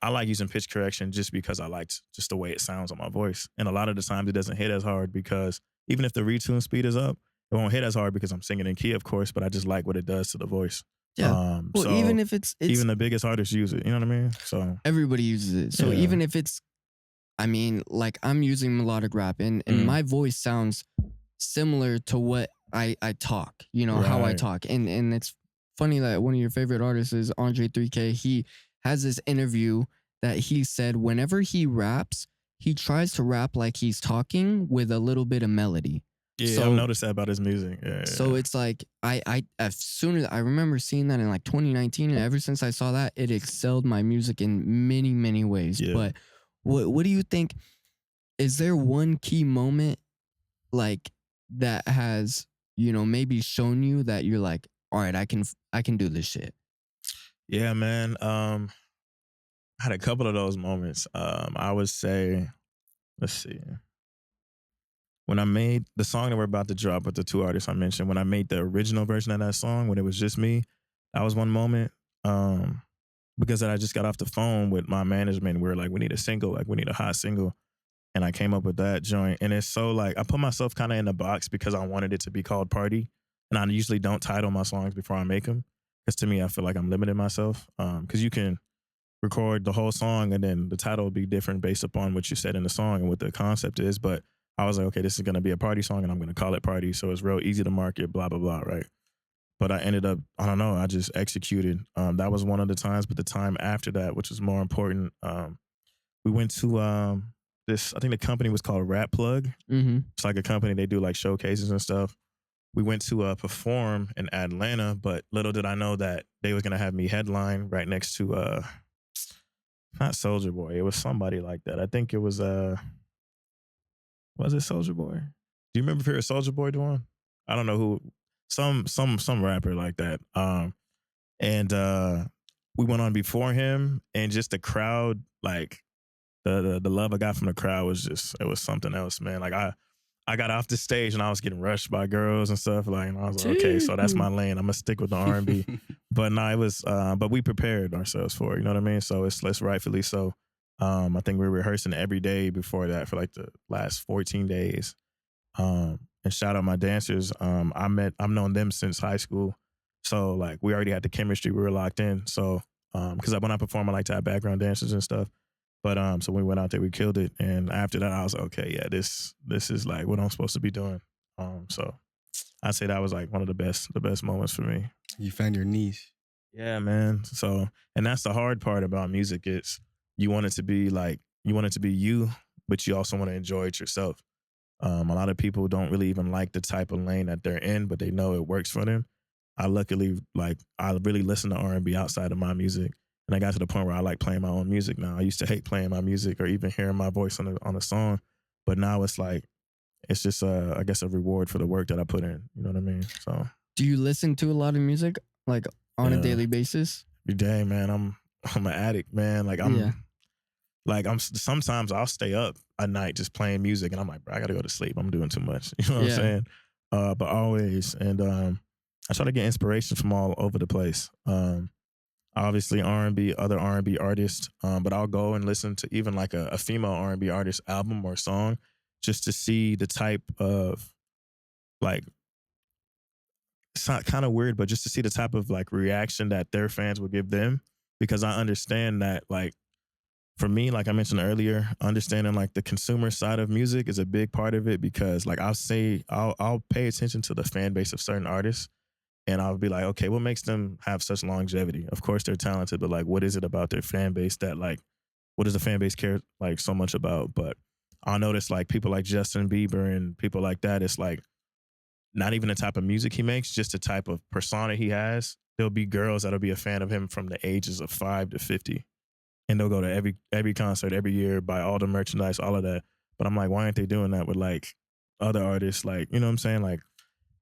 I like using pitch correction just because I liked just the way it sounds on my voice. And a lot of the times it doesn't hit as hard because even if the retune speed is up, it won't hit as hard because I'm singing in key, of course, but I just like what it does to the voice. Yeah. Well, So even if it's even the biggest artists use it, you know what I mean? So everybody uses it. So yeah. even if it's, I mean, like I'm using melodic rap and my voice sounds similar to what I talk, you know, how I Right. talk. And it's funny that one of your favorite artists is Andre 3K. He has this interview that he said whenever he raps, he tries to rap like he's talking with a little bit of melody. Yeah, So I've noticed that about his music. Yeah. so it's like I as soon as I remember seeing that in like 2019, and ever since I saw that, it excelled my music in many ways. Yeah. But what do you think? Is there one key moment like that has, you know, maybe shown you that you're like, all right, I can do this shit? Yeah, man. I had a couple of those moments. I would say, let's see. When I made the song that we're about to drop with the two artists I mentioned, when I made the original version of that song, when it was just me, that was one moment. Because I just got off the phone with my management. We were like, we need a single, like we need a hot single. And I came up with that joint. And it's so like, I put myself kind of in the box because I wanted it to be called Party. And I usually don't title my songs before I make them. Because to me, I feel like I'm limiting myself. Because you can record the whole song and then the title will be different based upon what you said in the song and what the concept is. But I was like, okay, this is going to be a party song and I'm going to call it Party. So it's real easy to market, blah, blah, blah, right? But I ended up, I don't know, I just executed. That was one of the times, but the time after that, which was more important, we went to this, I think the company was called Rap Plug. Mm-hmm. It's like a company, they do like showcases and stuff. We went to perform in Atlanta, but little did I know that they was going to have me headline right next to, not Soldier Boy, it was somebody like that. I think it was it Soldier Boy? Do you remember if it was Soldier Boy doing? I don't know who, some rapper like that. And we went on before him, and just the crowd, like the love I got from the crowd was just, it was something else, man. Like I got off the stage and I was getting rushed by girls and stuff. Like, and I was like, okay, so that's my lane. I'm gonna stick with the R&B. But no, it was. But we prepared ourselves for it. You know what I mean? So it's rightfully so. I think we were rehearsing every day before that for like the last 14 days. And shout out my dancers. I've known them since high school. So like we already had the chemistry. We were locked in. So because when I perform, I like to have background dancers and stuff. But so when we went out there, we killed it. And after that, I was like, okay, yeah, this is like what I'm supposed to be doing. So I'd say that was like one of the best moments for me. You found your niche. Yeah, man. So, and that's the hard part about music. It's you want it to be like, you want it to be you, but you also want to enjoy it yourself. A lot of people don't really even like the type of lane that they're in, but they know it works for them. I luckily, like, I really listen to R&B outside of my music. And I got to the point where I like playing my own music now. I used to hate playing my music or even hearing my voice on a song. But now it's like, it's just, I guess, a reward for the work that I put in. You know what I mean? So. Do you listen to a lot of music like on a daily basis? Every day, man. I'm an addict, man. Like sometimes I'll stay up at night just playing music and I'm like, bro, I gotta go to sleep. I'm doing too much. You know what I'm saying? But always. And I try to get inspiration from all over the place. Obviously R&B, other R&B artists, but I'll go and listen to even like a female R&B artist album or song just to see the type of like, it's not kind of weird, but just to see the type of like reaction that their fans will give them, because I understand that like for me, like I mentioned earlier, understanding like the consumer side of music is a big part of it, because like I'll pay attention to the fan base of certain artists and I'll be like, okay, what makes them have such longevity? Of course they're talented, but like what is it about their fan base that like what does the fan base care like so much about? But I notice like people like Justin Bieber and people like that, it's like not even the type of music he makes, just the type of persona he has. There'll be girls that'll be a fan of him from the ages of 5 to 50. And they'll go to every concert every year, buy all the merchandise, all of that. But I'm like, why aren't they doing that with like other artists? Like, you know what I'm saying? Like,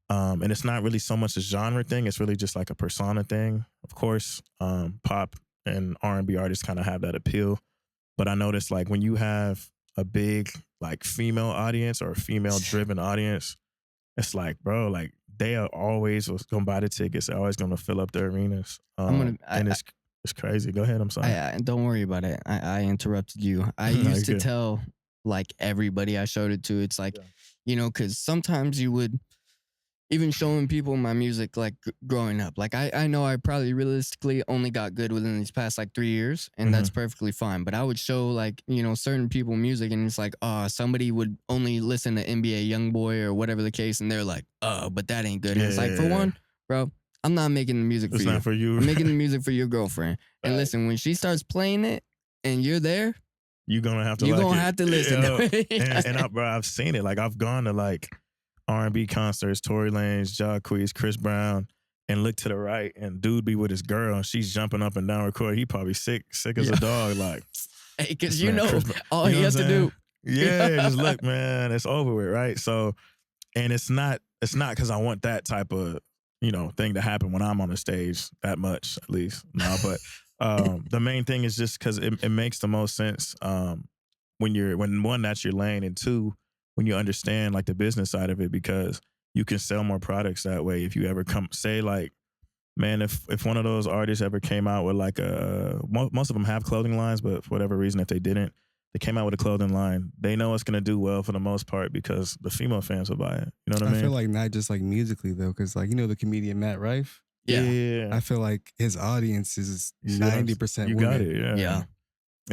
and it's not really so much a genre thing. It's really just like a persona thing. Of course, pop and R&B artists kind of have that appeal. But I noticed like when you have a big like female audience or a female driven audience, it's like, bro, like they are always gonna buy the tickets. They're always gonna fill up the arenas. And it's crazy. Go ahead. I'm sorry. Don't worry about it. I interrupted you. I No, used to you're good. tell like everybody I showed it to. It's like, Yeah. because sometimes you would even showing people my music like growing up. Like I know I probably realistically only got good within these past like 3 years, and that's perfectly fine. But I would show like certain people music, and it's like somebody would only listen to NBA YoungBoy or whatever the case, and they're like but that ain't good. And it's like, for one, bro, I'm not making the music It's for you. not for you. I'm making the music for your girlfriend. And Right. listen, when she starts playing it and you're there, You're gonna have to. you're like gonna it. have to listen to it. And bro, I've seen it. Like I've gone to like R&B concerts, Tory Lanez, Jacquees, Chris Brown, and look to the right, and dude be with his girl, and she's jumping up and down recording. He probably sick as a dog. Like, Hey, because Chris all you know he has what to I'm do. saying? Yeah, just look, man, it's over with, right? So, and it's not because I want that type of thing to happen when I'm on the stage that much, at least. No, but the main thing is just because it makes the most sense when one, that's your lane, and two, when you understand like the business side of it, because you can sell more products that way. If you ever say like, man, if one of those artists ever came out with like most of them have clothing lines, but for whatever reason, if they didn't, they came out with a clothing line, they know it's gonna do well for the most part because the female fans will buy it. You know what I mean? I feel like not just like musically though, because like the comedian Matt Rife. Yeah. I feel like his audience is You see what I'm 90% You women. got it. Yeah. Yeah.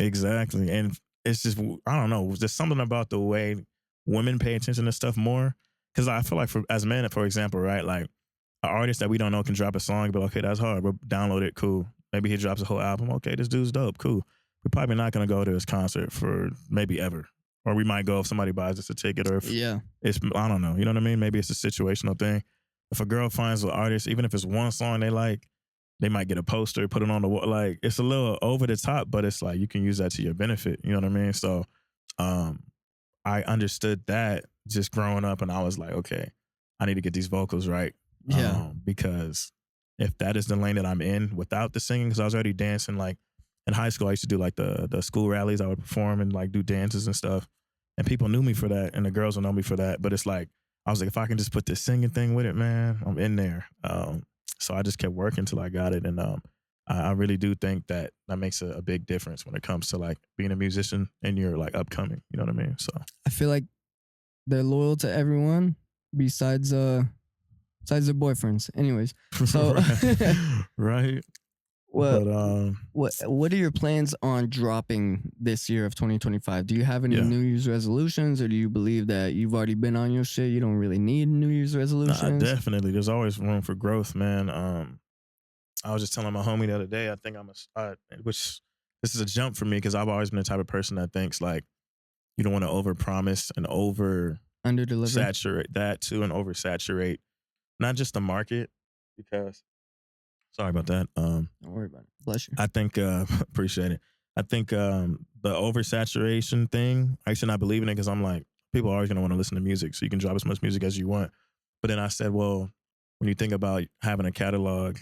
Exactly. And it's just, I don't know, there's something about the way women pay attention to stuff more. Because I feel like as men, for example, right, like an artist that we don't know can drop a song, but okay, that's hard. We'll download it, cool. Maybe he drops a whole album. Okay, this dude's dope, cool. We're probably not going to go to his concert for maybe ever. Or we might go if somebody buys us a ticket, or if it's, I don't know, you know what I mean? Maybe it's a situational thing. If a girl finds an artist, even if it's one song they like, they might get a poster, put it on the wall. Like, it's a little over the top, but it's like you can use that to your benefit. You know what I mean? So I understood that just growing up, and I was like, okay, I need to get these vocals right. Yeah. Because if that is the lane that I'm in without the singing, because I was already dancing, like in high school, I used to do like the school rallies. I would perform and like do dances and stuff. And people knew me for that, and the girls would know me for that. But it's like, I was like, if I can just put this singing thing with it, man, I'm in there. So I just kept working till I got it. And I really do think that makes a big difference when it comes to like being a musician and you're like upcoming. You know what I mean? So I feel like they're loyal to everyone besides their boyfriends. Anyways, so right. Well, but what are your plans on dropping this year of 2025? Do you have any New Year's resolutions, or do you believe that you've already been on your shit? You don't really need New Year's resolutions? definitely. There's always room for growth, man. I was just telling my homie the other day, I think which this is a jump for me because I've always been the type of person that thinks like you don't want to overpromise and Under-deliver. saturate that too, and oversaturate not just the market, because sorry about that. Don't worry about it. Bless you. I think appreciate it. I think the oversaturation thing, I actually not believe in it because I'm like, people are always gonna want to listen to music, so you can drop as much music as you want. But then I said, well, when you think about having a catalog,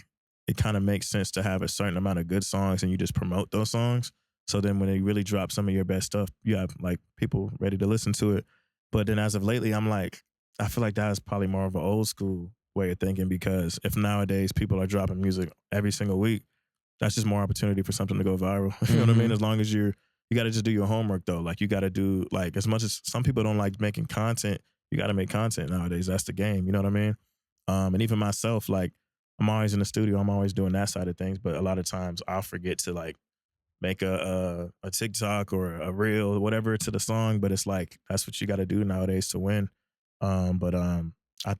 it kind of makes sense to have a certain amount of good songs and you just promote those songs. So then when they really drop some of your best stuff, you have like people ready to listen to it. But then as of lately, I'm like, I feel like that is probably more of an old school way of thinking, because if nowadays people are dropping music every single week, that's just more opportunity for something to go viral. You know what I mean? As long as you got to just do your homework though. Like you got to do, like, as much as some people don't like making content, you got to make content nowadays. That's the game. You know what I mean? And even myself, like I'm always in the studio. I'm always doing that side of things. But a lot of times I'll forget to like make a TikTok or a reel or whatever to the song. But it's like, that's what you got to do nowadays to win. I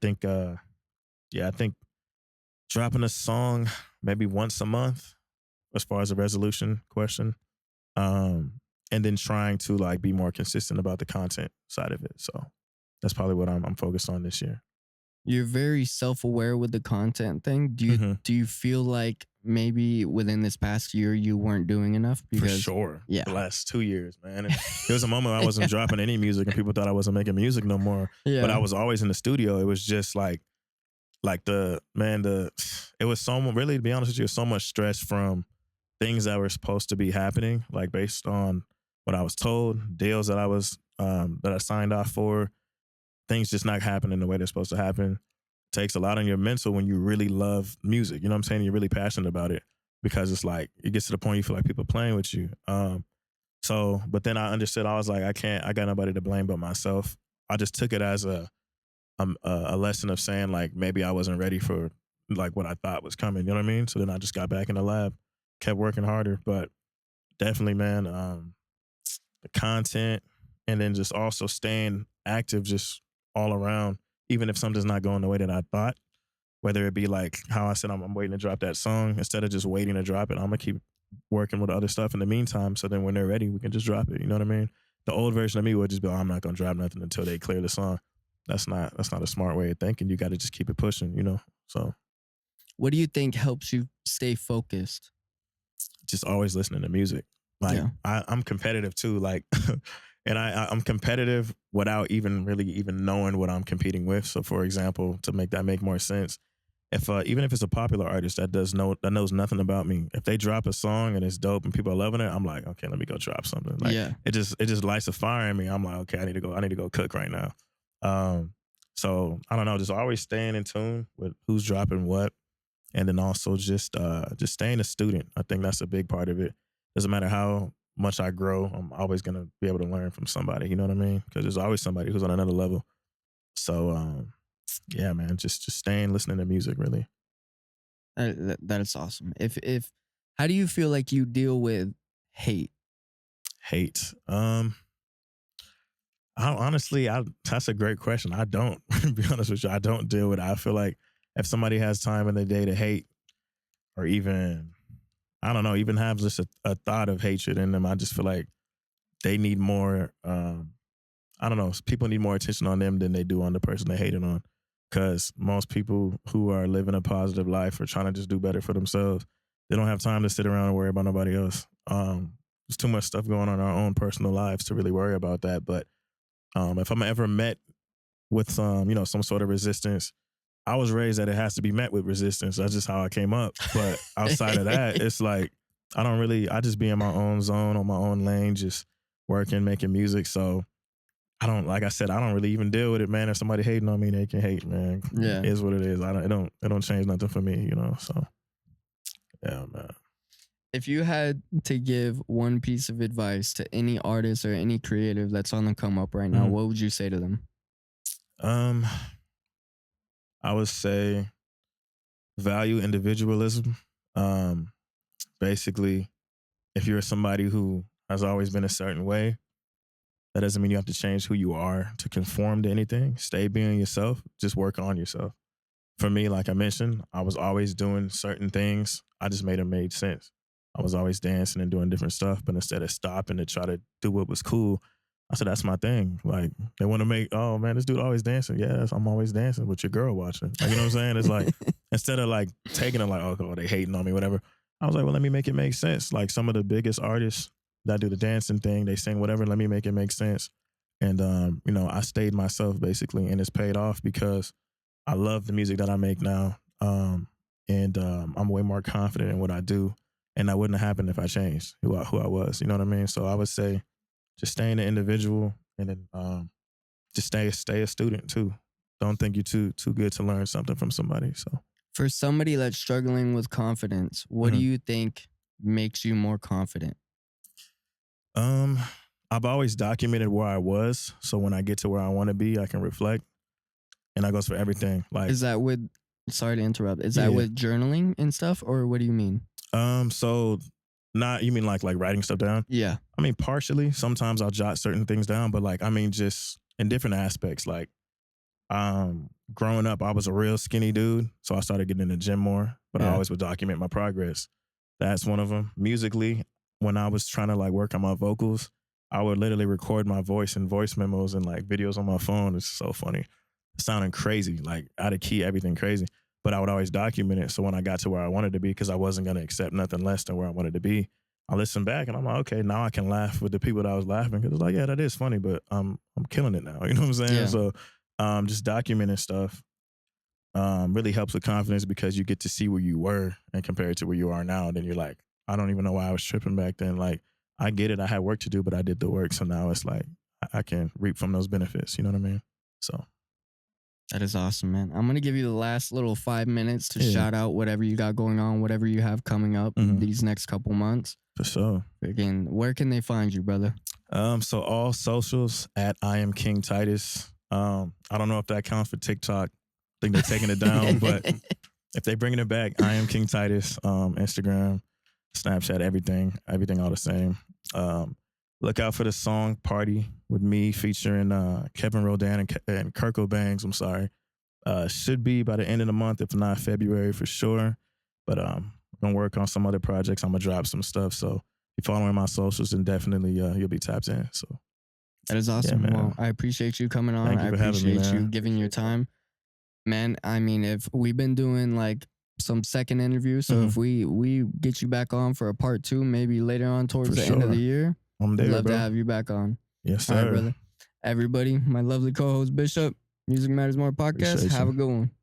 think, I think dropping a song maybe once a month, as far as a resolution question, and then trying to like be more consistent about the content side of it. So that's probably what I'm focused on this year. You're very self-aware with the content thing. Mhm. Do you feel like maybe within this past year you weren't doing enough? For Because sure. yeah. The last 2 years, man. And there was a moment I wasn't dropping any music and people thought I wasn't making music no more. But I Yeah. was always in the studio. It was just like it was really, to be honest with you, so much stress from things that were supposed to be happening, like based on what I was told, deals that I signed off for, things just not happening the way they're supposed to happen. Takes a lot on your mental when you really love music. You know what I'm saying? You're really passionate about it, because it's like it gets to the point you feel like people are playing with you. But then I understood. I was like, I got nobody to blame but myself. I just took it as a lesson of saying like maybe I wasn't ready for like what I thought was coming. You know what I mean? So then I just got back in the lab, kept working harder. But definitely, man, the content, and then just also staying active, just all around, even if something's not going the way that I thought. Whether it be like how I said, I'm waiting to drop that song, instead of just waiting to drop it, I'm gonna keep working with other stuff in the meantime. So then when they're ready, we can just drop it. You know what I mean? The old version of me would just be, oh, I'm not gonna drop nothing until they clear the song. That's not a smart way of thinking. You got to just keep it pushing. You know? So What do you think helps you stay focused? just always listening to music. Like Yeah. I'm competitive too. Like, and I'm competitive without even really even knowing what I'm competing with. So for example, to make that make more sense, if even if it's a popular artist that knows nothing about me, if they drop a song and it's dope and people are loving it, I'm like, okay, let me go drop something. Like Yeah. it just lights a fire in me. I'm like, okay, I need to go cook right now. So I don't know, just always staying in tune with who's dropping what, and then also just staying a student. I think that's a big part of it. Doesn't matter how much I grow, I'm always gonna be able to learn from somebody. You know what I mean? Because there's always somebody who's on another level. So yeah, man, just staying listening to music really. That is awesome. If how do you feel like you deal with hate? Hate. That's a great question. I don't, be honest with you, I don't deal with it. I feel like if somebody has time in the day to hate, or even, I don't know, even have just a thought of hatred in them, I just feel like they need more, I don't know, people need more attention on them than they do on the person they hated on. Because most people who are living a positive life or trying to just do better for themselves, they don't have time to sit around and worry about nobody else. There's too much stuff going on in our own personal lives to really worry about that. But if I'm ever met with some sort of resistance, I was raised that it has to be met with resistance. That's just how I came up. But outside of that, it's like I just be in my own zone, on my own lane, just working, making music. So like I said, I don't really even deal with it, man. If somebody hating on me, they can hate, man. Yeah. It is what it is. It don't change nothing for me, you know. So yeah, man. If you had to give one piece of advice to any artist or any creative that's on the come up right now, Mhm. what would you say to them? I would say value individualism. Basically, if you're somebody who has always been a certain way, that doesn't mean you have to change who you are to conform to anything. Stay being yourself. Just work on yourself. For me, like I mentioned, I was always doing certain things. I just made sense. I was always dancing and doing different stuff, but instead of stopping to try to do what was cool, I said, that's my thing. Like, they want to make, oh man, this dude always dancing. Yes, I'm always dancing with your girl watching. Like, you know what I'm saying? It's like, instead of like taking it like, oh, they hating on me, whatever. I was like, well, let me make it make sense. Like some of the biggest artists that do the dancing thing, they sing whatever, let me make it make sense. And, I stayed myself basically, and it's paid off because I love the music that I make now. I'm way more confident in what I do. And that wouldn't have happened if I changed who I was. You know what I mean? So I would say just staying an individual, and then just stay a student too. Don't think you're too good to learn something from somebody. So For somebody that's struggling with confidence, what do Mhm. you think makes you more confident? I've always documented where I was, so when I get to where I want to be, I can reflect, and that goes for everything. Like, Is that with, sorry to interrupt, is Yeah, that yeah. with journaling and stuff, or what do you mean? So not, you mean like writing stuff down? Yeah. I mean, partially. Sometimes I'll jot certain things down, but like, I mean, just in different aspects. Like, growing up, I was a real skinny dude, so I started getting in the gym more. But I Yeah. always would document my progress. That's one of them. Musically, when I was trying to like work on my vocals, I would literally record my voice in voice memos and like videos on my phone. It's so funny. Sounding crazy, like out of key, everything crazy. But I would always document it. So when I got to where I wanted to be, because I wasn't going to accept nothing less than where I wanted to be, I listened back and I'm like, okay, now I can laugh with the people that I was laughing, because it's like, yeah, that is funny, but I'm killing it now. You know what I'm saying? Yeah. So just documenting stuff really helps with confidence, because you get to see where you were and compare it to where you are now. And then you're like, I don't even know why I was tripping back then. Like, I get it. I had work to do, but I did the work. So now it's like I can reap from those benefits. You know what I mean? So That is awesome, man. I'm going to give you the last little 5 minutes to Yeah. shout out whatever you got going on, whatever you have coming up these next couple months. for sure. Again, where can they find you, brother? So all socials at I am King Titus. I don't know if that counts for TikTok. I think they're taking it down, but if they bringing it back, I am King Titus. Instagram, Snapchat, everything all the same. Look out for the song "Party" with me featuring Kevin Rodan and Kirko Bangs. I'm sorry. Should be by the end of the month, if not February for sure. But I'm gonna work on some other projects. I'm gonna drop some stuff. So if you're following my socials, then definitely you'll be tapped in. So That is awesome. man. Well, I appreciate you coming on. Thank you I for having me, appreciate you man. giving your time. Man, I mean, if we've been doing like some second interviews, so if we get you back on for a part 2, maybe later on towards For the end of the sure. year, I'm there, I'd love bro. to have you back on. Yes, All right, sir. brother. Everybody, my lovely co-host Bishop, Music Matters More podcast. Appreciate Have you. a good one.